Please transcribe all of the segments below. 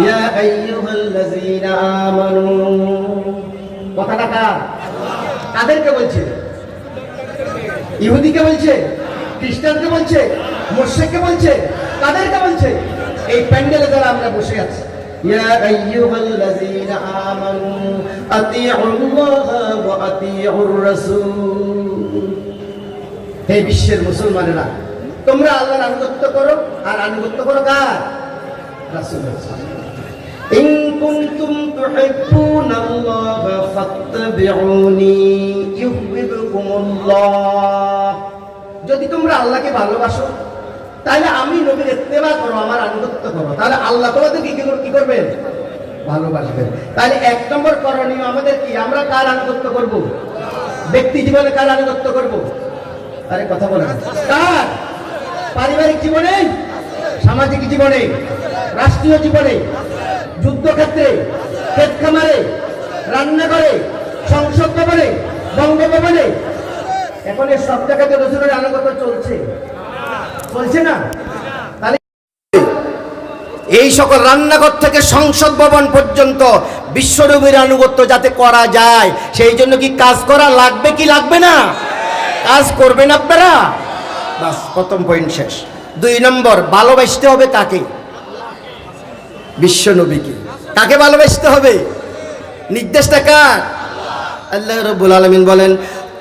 ইয়া আইয়ুহাল্লাযীনা আমানু, কথাটা কাদেরকে বলছে? ইহুদিকে বলছে, খ্রিস্টানকে বলছে, মুশরিককে বলছে, কাদেরকে বলছে? এই প্যান্ডেলে যারা আমরা বসে আছি, ইয়া আইয়ুহাল্লাযীনা আমানু আতিউল্লাহ ওয়া আতিউর রাসূল। হে বিশ্বের মুসলমানেরা, তোমরা আল্লাহর আনুগত্য করো, আর আনুগত্য করো কার? রাসূলের। ইন কুনতুম তুহিব্বুনাল্লাহ ফাত্তাবিউনি ইউহিব্বুকুমুল্লাহ। যদি তোমরা আল্লাহকে ভালোবাসো তাহলে আমি নবীর ইত্তেবা করো, আমার আনুগত্য করো, তাহলে আল্লাহ তোমাদেরকে কি করবেন? ভালোবাসবেন। তাহলে এক নম্বর করণীয় আমাদের কি? আমরা কার আনুগত্য করব? ব্যক্তি জীবনে কার আনুগত্য করব? আরে কথা বলেন, কার? পারিবারিক জীবনে, সামাজিক জীবনে, রাষ্ট্রীয় জীবনে, যুদ্ধক্ষেত্রে, ক্ষেত খামারে, রান্নাঘরে, সংসদ ভবনে, বঙ্গভবনে, এখন এই সব জায়গাতে রাসূলের আনুগত্য চলছে না? তাহলে এই সকল রান্নাঘর থেকে সংসদ ভবন পর্যন্ত বিশ্বনবীর আনুগত্য যাতে করা যায়, সেই জন্য কি কাজ করা লাগবে কি লাগবে না? কাজ করবেন আপনারা? বাস, প্রথম পয়েন্ট শেষ। 2 নম্বর, ভালোবাসতে হবে কাকে? বিশ্বনবীকে। কাকে ভালোবাসতে হবে? নির্দেশটা কার? আল্লাহ রাব্বুল আলামিন বলেন,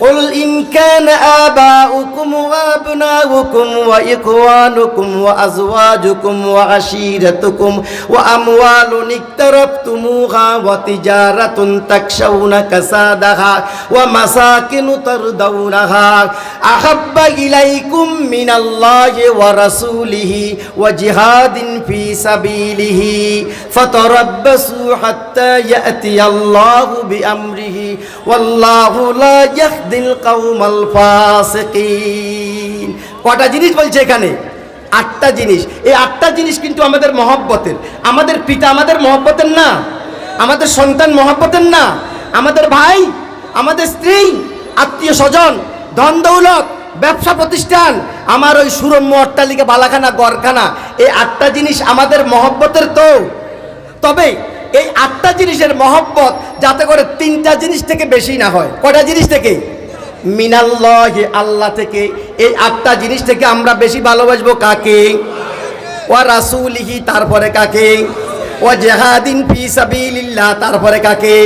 قل إن كان آباؤكم وأبناؤكم وإخوانكم وأزواجكم وعشيرتكم وأموال اقترفتموها وتجارة تخشون كسادها ومساكن ترضونها أحب إليكم من الله ورسوله وجهاد في سبيله فتربصوا حتى يأتي الله بأمره والله لا يهدي দিল কওমাল ফাসিকিন। কটা জিনিস বলছে এখানে? 8টা জিনিস। এই 8টা জিনিস কিন্তু আমাদের মহব্বতের। আমাদের পিতা আমাদের মহব্বতের না, আমাদের সন্তান মহব্বতের না, আমাদের ভাই, আমাদের স্ত্রী, আত্মীয় স্বজন, ধন দৌলত, ব্যবসা প্রতিষ্ঠান, আমার ওই সুরম্য অট্টালিকা, বালাখানা, গড়খানা, এই 8টা জিনিস আমাদের মহব্বতের। তো তবে এই 8টা জিনিসের মহব্বত যাতে করে 3টা জিনিস থেকে বেশি না হয়। কয়টা জিনিস থেকে? মিনাল্লাহি, আল্লাহ থেকে। এই 8টা জিনিস থেকে আমরা বেশি ভালোবাসবো কাকে? ওয়া রাসূলিহি, তারপরে কাকে? ওয়া জিহাদিন ফি সাবিলিল্লাহ, তারপরে কাকে?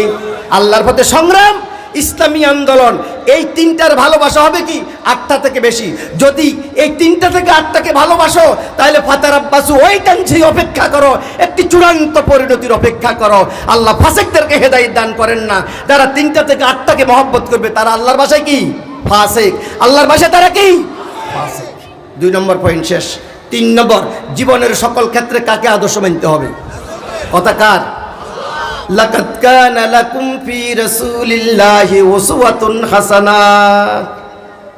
আল্লাহর পথে সংগ্রাম, ইসলামী আন্দোলন। এই 3টার ভালোবাসা হবে কি 8টা থেকে বেশি। যদি এই 3টা থেকে 8টাকে ভালোবাসো তাহলে ফাতারাব্বাসু, ওইটান সেই অপেক্ষা করো, একটি চূড়ান্ত পরিণতির অপেক্ষা করো। আল্লাহ ফাসিকদেরকে হেদায়েত দান করেন না। যারা 3টা থেকে 8টাকে মহব্বত করবে তারা আল্লাহর ভাষায় কি? ফাসিক। আল্লাহর ভাষায় তারা কি? ফাসিক। 2 নম্বর পয়েন্ট শেষ। 3 নম্বর, জীবনের সকল ক্ষেত্রে কাকে আদর্শ মানতে হবে? কথা কার? লাকাদ কানা লাকুম ফি রাসূলিল্লাহি উসওয়াতুন হাসানাহ।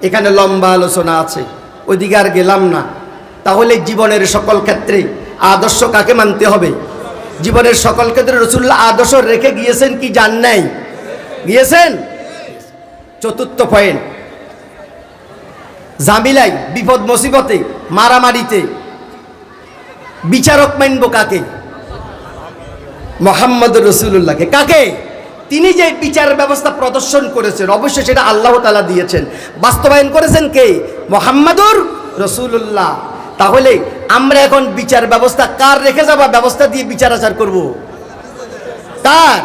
এখানে লম্বা আলোচনা আছে, ওইদিকে আর গেলাম না। তাহলে জীবনের সকল ক্ষেত্রে আদর্শ কাকে মানতে হবে? জীবনের সকল ক্ষেত্রে রাসূলুল্লাহ আদর্শ রেখে গিয়েছেন কি জান নাই? গিয়েছেন। 4র্থ পয়েন্ট, জামিলাই, বিপদ মুসিবতে, মারামারিতে বিচারক মানব কাকে? মুহাম্মদুর রাসূলুল্লাহকে। কাকে? তিনি যে বিচার ব্যবস্থা প্রদর্শন করেছেন, অবশ্যই সেটা আল্লাহ তাআলা দিয়েছেন, বাস্তবায়ন করেছেন কে? মুহাম্মদুর রাসূলুল্লাহ। তাহলে আমরা এখন বিচার ব্যবস্থা কার রেখে যাবা? ব্যবস্থা দিয়ে বিচার আচার করব কার?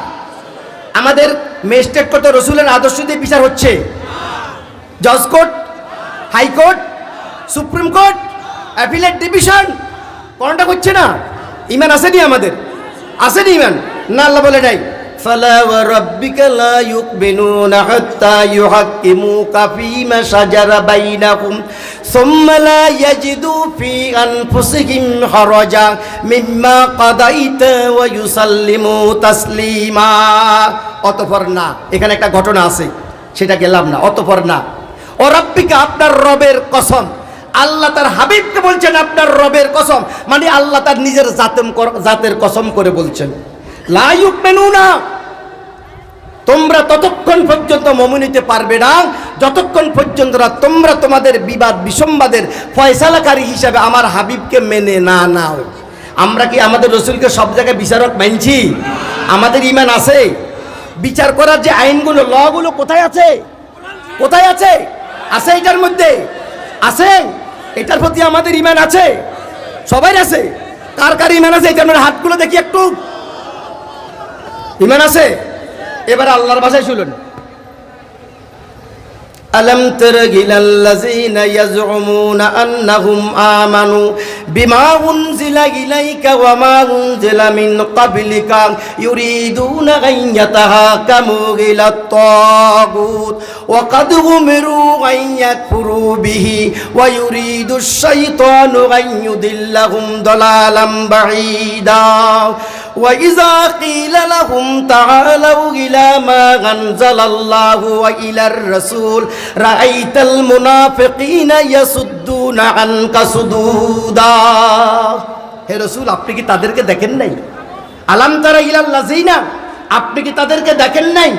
আমাদের ম্যাজিস্ট্রেট কোর্ট রাসূলের আদর্শ দিয়ে বিচার হচ্ছে? জজ court, high court, supreme court, appellate division, কোনটা হচ্ছে না? ইমান আসেনি আমাদের? আসেনি ইমান না? আল্লাহ বলে নাই, ফালা ওয়া রাব্বিকা লা ইউমিনুনা হাত্তা ইউহাক্কিমুকা ফীমা শাজারা বাইনাহুম সুম্মা লা ইয়াজিদু ফি আনফুসিহিম হারাজা মিম্মা কাদাইতা ওয়া ইউসাল্লিমু তাসলিমা। অতঃপর না, এখানে একটা ঘটনা আছে, সেটা গেলাম না। অতঃপর না, ও রাব্বিকা, আপনার রবের কসম। আল্লাহ তার হাবিবকে বলছেন আপনার রবের কসম, মানে আল্লাহ তার নিজের জাতের কসম করে বলছেন, লা ইউমিনুনা, তোমরা ততক্ষণ পর্যন্ত মুমিন হতে পারবে না যতক্ষণ পর্যন্ত তোমরা তোমাদের বিবাদ বিসম্বাদের ফয়সালাকারী হিসাবে আমার হাবিবকে মেনে না নাও। আমরা কি আমাদের রসুলকে সব জায়গায় বিচারক মানছি? আমাদের ঈমান আছে? বিচার করার যে আইনগুলো, লগুলো কোথায় আছে? কোথায় আছে? আছে এটার মধ্যে? আছে? এটার প্রতি আমাদের ঈমান আছে? সবাই আছে? কার কার ঈমান আছে? এটার মধ্যে হাতগুলো দেখি একটু। ঈমান আছে? এবার আল্লাহর ভাষায় শুনুন। ألم تر إلى الذين يزعمون أنهم آمنوا بما أنزل إليك وما أنزل من قبلك يريدون أن يتحاكموا إلى الطاغوت وقد أمروا أن يكفروا به ويريد الشيطان أن يضلهم ضلالا بعيدا وإذا قيل لهم تعالوا إلى ما أنزل الله وإلى الرسول رأيت المنافقين يصدون عنك صدودا। হে রাসূল, আপনি কি তাদেরকে দেখেন নাই? আলাম তারা ইলাল্লাযিনা, আপনি কি তাদেরকে দেখেন নাই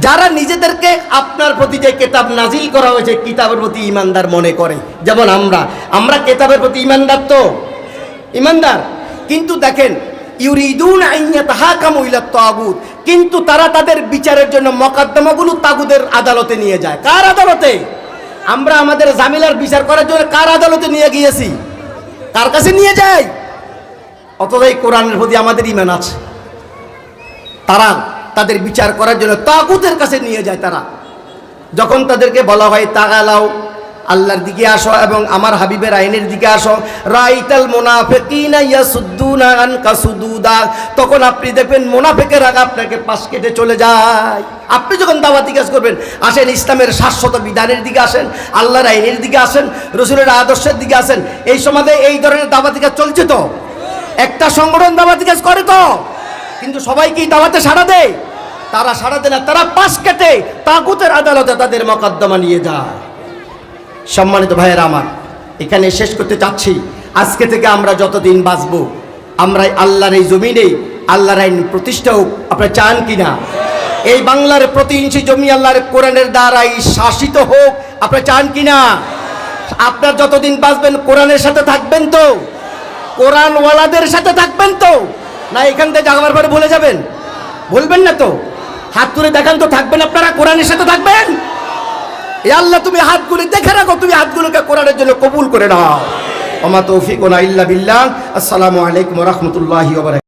যারা নিজেদেরকে আপনার প্রতি যে কিতাব নাজিল করা হয়েছে কিতাবের প্রতি ঈমানদার মনে করে? যেমন আমরা কিতাবের প্রতি ঈমানদার, তো ঈমানদার, কিন্তু দেখেন ইউরিদুনা আন ইয়াতাহাকামু ইলা তাগুত, কিন্তু তারা তাদের বিচারের জন্য মোকদ্দমাগুলো তাগুদের আদালতে নিয়ে যায়। কার আদালতে? আমরা আমাদের জামিলার বিচার করার জন্য কার আদালতে নিয়ে গিয়েছি? কার কাছে নিয়ে যাই? অথচ এই কোরআনের প্রতি আমাদের ঈমান আছে। তারা তাদের বিচার করার জন্য তাগুতের কাছে নিয়ে যায়। তারা যখন তাদেরকে বলা হয় তাআলাও, আল্লাহর দিকে আসো এবং আমার হাবিবের আইনের দিকে আসো, রাইতাল মুনাফিকিনা ইয়াসুদ্দুনা আনকা সুদুদা, তখন আপনি দেখবেন মুনাফিকেরা আপনাকে পাশ কেটে চলে যায়। আপনি যখন দাওয়াতি কাজ করবেন, আসেন ইসলামের শাশ্বত বিধানের দিকে আসেন, আল্লাহর আইনের দিকে আসেন, রসুলের আদর্শের দিকে আসেন। এই সমাজে এই ধরনের দাওয়াতি কাজ চলছে তো? একটা সংগঠন দাওয়াতি কাজ করে তো, কিন্তু সবাই কি দাওয়াতে সাড়া দেয়? তারা সাড়া দেয় না, তারা পাশ কেটে তাগুতের আদালতে তাদের মোকদ্দমা নিয়ে যায়। সম্মানিত ভাইয়েরা আমার, এখানে শেষ করতে চাচ্ছি, আজকে থেকে আমরা যতদিন বাঁচব, আমরা আল্লাহর এই জমিনে আল্লাহর আইন প্রতিষ্ঠা হোক। আপনারা চান কিনা? এই বাংলার প্রতি ইঞ্চি জমি আল্লাহর কোরআনের দ্বারাই শাসিত হোক। আপনারা চান কিনা? আপনার যতদিন বাঁচবেন কোরআনের সাথে থাকবেন তো? কোরআনওয়ালাদের সাথে থাকবেন তো? না এখান থেকে যাওয়ার পরে ভুলে যাবেন? বলবেন না তো? হাত তুলে দেখান তো, থাকবেন আপনারা কোরআনের সাথে থাকবেন? এ আল্লাহ, তুমি হাতগুলি দেখে রাখো, তুমি হাতগুলোকে কোরআনের জন্য কবুল করে নাও। ওমা তৌফিকুনা ইল্লা বিল্লাহ। আসসালামু আলাইকুম ওয়া রাহমাতুল্লাহি ওয়া বারাকাতুহু।